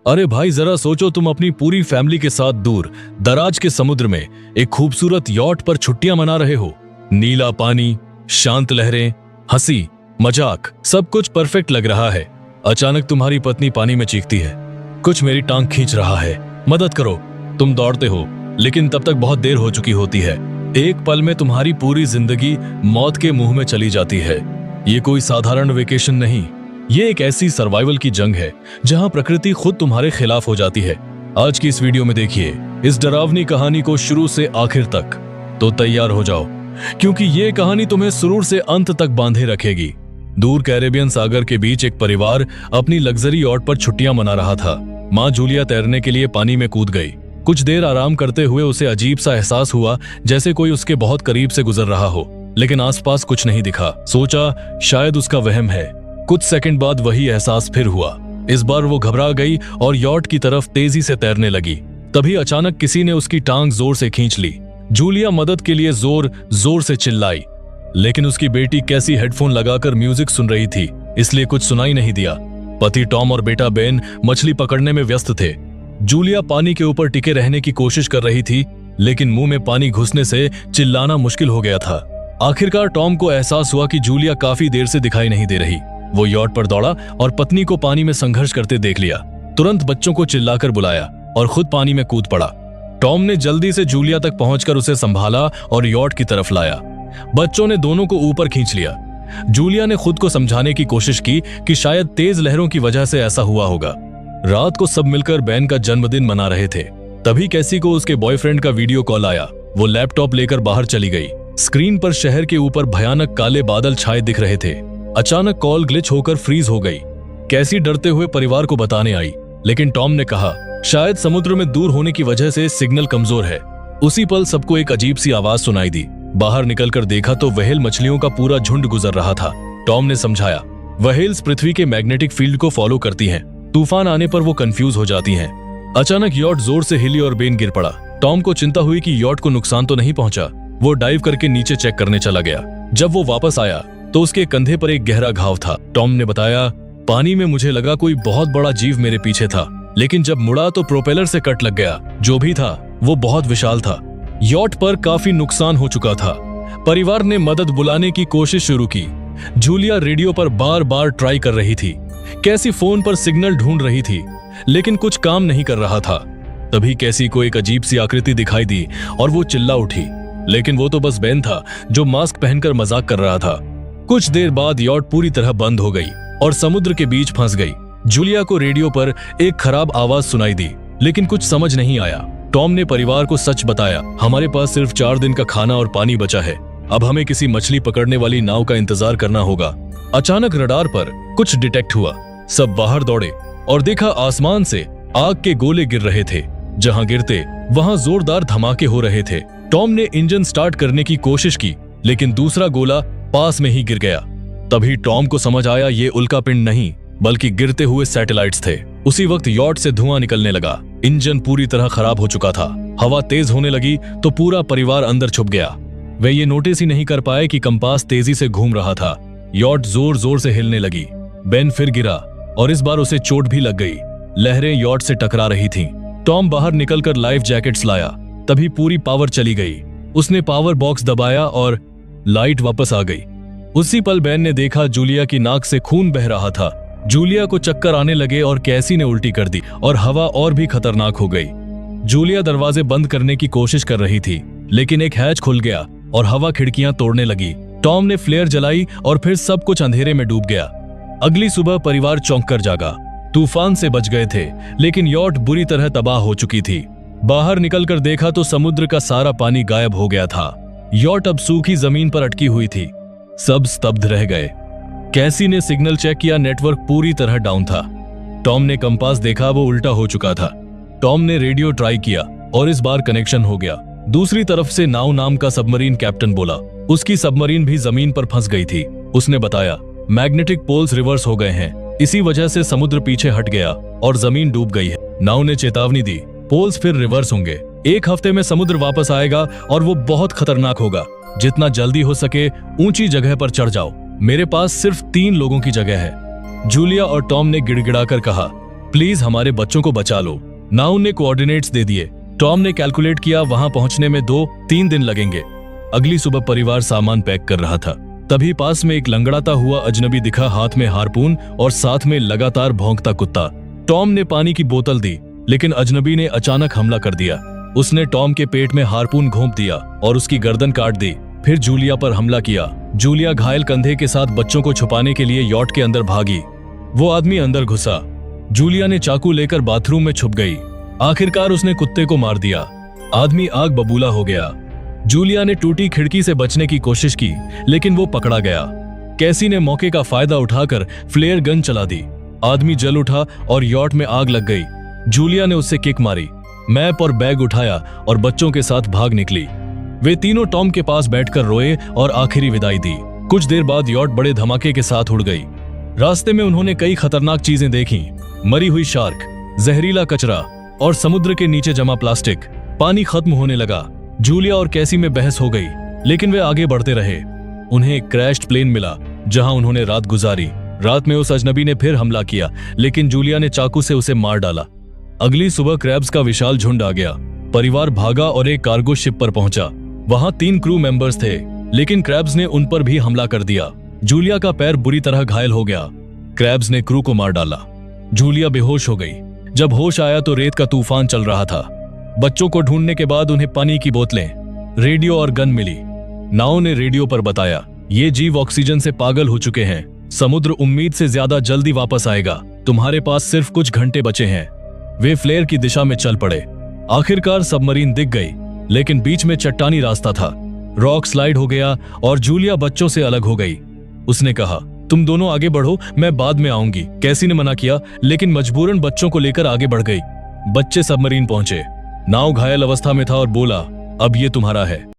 अरे भाई जरा सोचो, तुम अपनी पूरी फैमिली के साथ दूर दराज के समुद्र में एक खूबसूरत यॉट पर छुट्टियां मना रहे हो। नीला पानी, शांत लहरें, हंसी मजाक, सब कुछ परफेक्ट लग रहा है। अचानक तुम्हारी पत्नी पानी में चीखती है, कुछ मेरी टांग खींच रहा है, मदद करो। तुम दौड़ते हो, लेकिन तब तक बहुत देर हो चुकी होती है। एक पल में तुम्हारी पूरी जिंदगी मौत के मुंह में चली जाती है। ये कोई साधारण वेकेशन नहीं, ये एक ऐसी सर्वाइवल की जंग है जहां प्रकृति खुद तुम्हारे खिलाफ हो जाती है। आज की इस वीडियो में देखिए इस डरावनी कहानी को शुरू से आखिर तक। तो तैयार हो जाओ, क्योंकि ये कहानी तुम्हें शुरू से अंत तक बांधे रखेगी। दूर कैरेबियन सागर के बीच एक परिवार अपनी लग्जरी यॉट पर छुट्टियां मना रहा था। माँ जूलिया तैरने के लिए पानी में कूद गई। कुछ देर आराम करते हुए उसे अजीब सा एहसास हुआ, जैसे कोई उसके बहुत करीब से गुजर रहा हो, लेकिन आसपास कुछ नहीं दिखा। सोचा शायद उसका वहम है। कुछ सेकंड बाद वही एहसास फिर हुआ। इस बार वो घबरा गई और यॉट की तरफ तेजी से तैरने लगी। तभी अचानक किसी ने उसकी टांग जोर से खींच ली। जूलिया मदद के लिए जोर जोर से चिल्लाई, लेकिन उसकी बेटी कैसी हेडफोन लगाकर म्यूजिक सुन रही थी, इसलिए कुछ सुनाई नहीं दिया। पति टॉम और बेटा बेन मछली पकड़ने में व्यस्त थे। जूलिया पानी के ऊपर टिके रहने की कोशिश कर रही थी, लेकिन मुंह में पानी घुसने से चिल्लाना मुश्किल हो गया था। आखिरकार टॉम को एहसास हुआ कि जूलिया काफी देर से दिखाई नहीं दे रही। वो यॉट पर दौड़ा और पत्नी को पानी में संघर्ष करते देख लिया। तुरंत बच्चों को चिल्लाकर बुलाया और खुद पानी में कूद पड़ा। टॉम ने जल्दी से जूलिया तक पहुंचकर उसे संभाला और यॉट की तरफ लाया। बच्चों ने दोनों को ऊपर खींच लिया। जूलिया ने खुद को समझाने की कोशिश की कि शायद तेज लहरों की वजह से ऐसा हुआ होगा। रात को सब मिलकर बेन का जन्मदिन मना रहे थे। तभी कैसी को उसके बॉयफ्रेंड का वीडियो कॉल आया। वो लैपटॉप लेकर बाहर चली गई। स्क्रीन पर शहर के ऊपर भयानक काले बादल छाए दिख रहे थे। अचानक कॉल ग्लिच होकर फ्रीज हो गई। कैसी डरते हुए परिवार को बताने आई, लेकिन टॉम ने कहा शायद समुद्र में दूर होने की वजह से सिग्नल कमजोर है। उसी पल सबको एक अजीब सी आवाज सुनाई दी। बाहर निकलकर देखा तो व्हेल मछलियों का पूरा झुंड गुजर रहा था। टॉम ने समझाया, व्हेल्स पृथ्वी के मैग्नेटिक फील्ड को फॉलो करती हैं। तूफान आने पर वो कंफ्यूज हो जाती हैं। अचानक यॉट जोर से हिली और बेन गिर पड़ा। टॉम को चिंता हुई कि यॉट को नुकसान तो नहीं पहुंचा। वो डाइव करके नीचे चेक करने चला गया। जब वो वापस आया तो उसके कंधे पर एक गहरा घाव था। टॉम ने बताया, पानी में मुझे लगा कोई बहुत बड़ा जीव मेरे पीछे था, लेकिन जब मुड़ा तो प्रोपेलर से कट लग गया। जो भी था वो बहुत विशाल था। यॉट पर काफी नुकसान हो चुका था। परिवार ने मदद बुलाने की कोशिश शुरू की। जूलिया रेडियो पर बार बार ट्राई कर रही थी। कैसी फोन पर सिग्नल ढूंढ रही थी, लेकिन कुछ काम नहीं कर रहा था। तभी कैसी को एक अजीब सी आकृति दिखाई दी और वो चिल्ला उठी, लेकिन वो तो बस बेन था जो मास्क पहनकर मजाक कर रहा था। कुछ देर बाद यॉट पूरी तरह बंद हो गई और समुद्र के बीच फंस गई। जूलिया को रेडियो पर एक खराब आवाज सुनाई दी, लेकिन कुछ समझ नहीं आया। टॉम ने परिवार को सच बताया, हमारे पास सिर्फ 4 दिन का खाना और पानी बचा है। अब हमें किसी मछली पकड़ने वाली नाव का इंतजार करना होगा। अचानक रडार पर कुछ डिटेक्ट हुआ। सब बाहर दौड़े और देखा आसमान से आग के गोले गिर रहे थे। जहां गिरते वहां जोरदार धमाके हो रहे थे। टॉम ने इंजन स्टार्ट करने की कोशिश की, लेकिन दूसरा गोला पास में ही गिर गया। तभी टॉम को समझ आया ये उल्कापिंड नहीं, बल्कि गिरते हुए सैटेलाइट्स थे। उसी वक्त यॉट से धुआं निकलने लगा। इंजन पूरी तरह खराब हो चुका था। हवा तेज होने लगी तो पूरा परिवार अंदर छुप गया। वे ये नोटिस ही नहीं कर पाए कि कंपास तेजी से घूम रहा था। यॉट जोर जोर से हिलने लगी। बेन फिर गिरा और इस बार उसे चोट भी लग गई। लहरें यॉट से टकरा रही थीं। टॉम बाहर निकलकर लाइफ जैकेट्स लाया। तभी पूरी पावर चली गई। उसने पावर बॉक्स दबाया और लाइट वापस आ गई। उसी पल बेन ने देखा जूलिया की नाक से खून बह रहा था। जूलिया को चक्कर आने लगे और कैसी ने उल्टी कर दी और हवा और भी खतरनाक हो गई। जूलिया दरवाजे बंद करने की कोशिश कर रही थी, लेकिन एक हैच खुल गया और हवा खिड़कियां तोड़ने लगी। टॉम ने फ्लेयर जलाई और फिर सब कुछ अंधेरे में डूब गया। अगली सुबह परिवार चौंक कर जागा। तूफान से बच गए थे, लेकिन यॉट बुरी तरह तबाह हो चुकी थी। बाहर निकलकर देखा तो समुद्र का सारा पानी गायब हो गया था। यॉट अब सूखी जमीन पर अटकी हुई थी। सब स्तब्ध रह गए। कैसी ने सिग्नल चेक किया, नेटवर्क पूरी तरह डाउन था। टॉम ने कंपास देखा, वो उल्टा हो चुका था। टॉम ने रेडियो ट्राई किया और इस बार कनेक्शन हो गया। दूसरी तरफ से नाव नाम का सबमरीन कैप्टन बोला। उसकी सबमरीन भी जमीन पर फंस गई थी। उसने बताया, मैग्नेटिक पोल्स रिवर्स हो गए हैं, इसी वजह से समुद्र पीछे हट गया और जमीन डूब गई है। नाव ने चेतावनी दी, पोल्स फिर रिवर्स होंगे। 1 हफ्ते में समुद्र वापस आएगा और वो बहुत खतरनाक होगा। जितना जल्दी हो सके ऊंची जगह पर चढ़ जाओ। मेरे पास सिर्फ 3 लोगों की जगह है। जूलिया और टॉम ने गिड़गिड़ाकर कहा, प्लीज हमारे बच्चों को बचा लो। नाउन ने कोऑर्डिनेट्स दे दिए। टॉम ने कैलकुलेट किया वहां पहुंचने में 2-3 दिन लगेंगे। अगली सुबह परिवार सामान पैक कर रहा था, तभी पास में एक लंगड़ाता हुआ अजनबी दिखा, हाथ में हारपून और साथ में लगातार भौंकता कुत्ता। टॉम ने पानी की बोतल दी, लेकिन अजनबी ने अचानक हमला कर दिया। उसने टॉम के पेट में हारपून घोंप दिया और उसकी गर्दन काट दी। फिर जूलिया पर हमला किया। जूलिया घायल कंधे के साथ बच्चों को छुपाने के लिए यॉट के अंदर भागी। वो आदमी अंदर घुसा। जूलिया ने चाकू लेकर बाथरूम में छुप गई। आखिरकार उसने कुत्ते को मार दिया। आदमी आग बबूला हो गया। जूलिया ने टूटी खिड़की से बचने की कोशिश की, लेकिन वो पकड़ा गया। कैसी ने मौके का फायदा उठाकर फ्लेयर गन चला दी। आदमी जल उठा और यॉट में आग लग गई। जूलिया ने उससे किक मारी, मैप और बैग उठाया और बच्चों के साथ भाग निकली। वे तीनों टॉम के पास बैठकर रोए और आखिरी विदाई दी। कुछ देर बाद यॉट बड़े धमाके के साथ उड़ गई। रास्ते में उन्होंने कई खतरनाक चीजें देखी, मरी हुई शार्क, जहरीला कचरा और समुद्र के नीचे जमा प्लास्टिक। पानी खत्म होने लगा। जूलिया और कैसी में बहस हो गई, लेकिन वे आगे बढ़ते रहे। उन्हें एक क्रैश्ड प्लेन मिला जहां उन्होंने रात गुजारी। रात में उस अजनबी ने फिर हमला किया, लेकिन जूलिया ने चाकू से उसे मार डाला। अगली सुबह क्रैब्स का विशाल झुंड आ गया। परिवार भागा और एक कार्गो शिप पर पहुंचा। वहां 3 क्रू मेंबर्स थे, लेकिन क्रैब्स ने उन पर भी हमला कर दिया। जूलिया का पैर बुरी तरह घायल हो गया। क्रैब्स ने क्रू को मार डाला। जूलिया बेहोश हो गई। जब होश आया तो रेत का तूफान चल रहा था। बच्चों को ढूंढने के बाद उन्हें पानी की बोतलें, रेडियो और गन मिली। नाओ ने रेडियो पर बताया, ये जीव ऑक्सीजन से पागल हो चुके हैं। समुद्र उम्मीद से ज्यादा जल्दी वापस आएगा। तुम्हारे पास सिर्फ कुछ घंटे बचे हैं। वे फ्लेयर की दिशा में चल पड़े। आखिरकार सबमरीन दिख गई, लेकिन बीच में चट्टानी रास्ता था। रॉक स्लाइड हो गया और जूलिया बच्चों से अलग हो गई। उसने कहा, तुम दोनों आगे बढ़ो, मैं बाद में आऊंगी। कैसी ने मना किया, लेकिन मजबूरन बच्चों को लेकर आगे बढ़ गई। बच्चे सबमरीन पहुंचे। नाव घायल अवस्था में था और बोला, अब ये तुम्हारा है।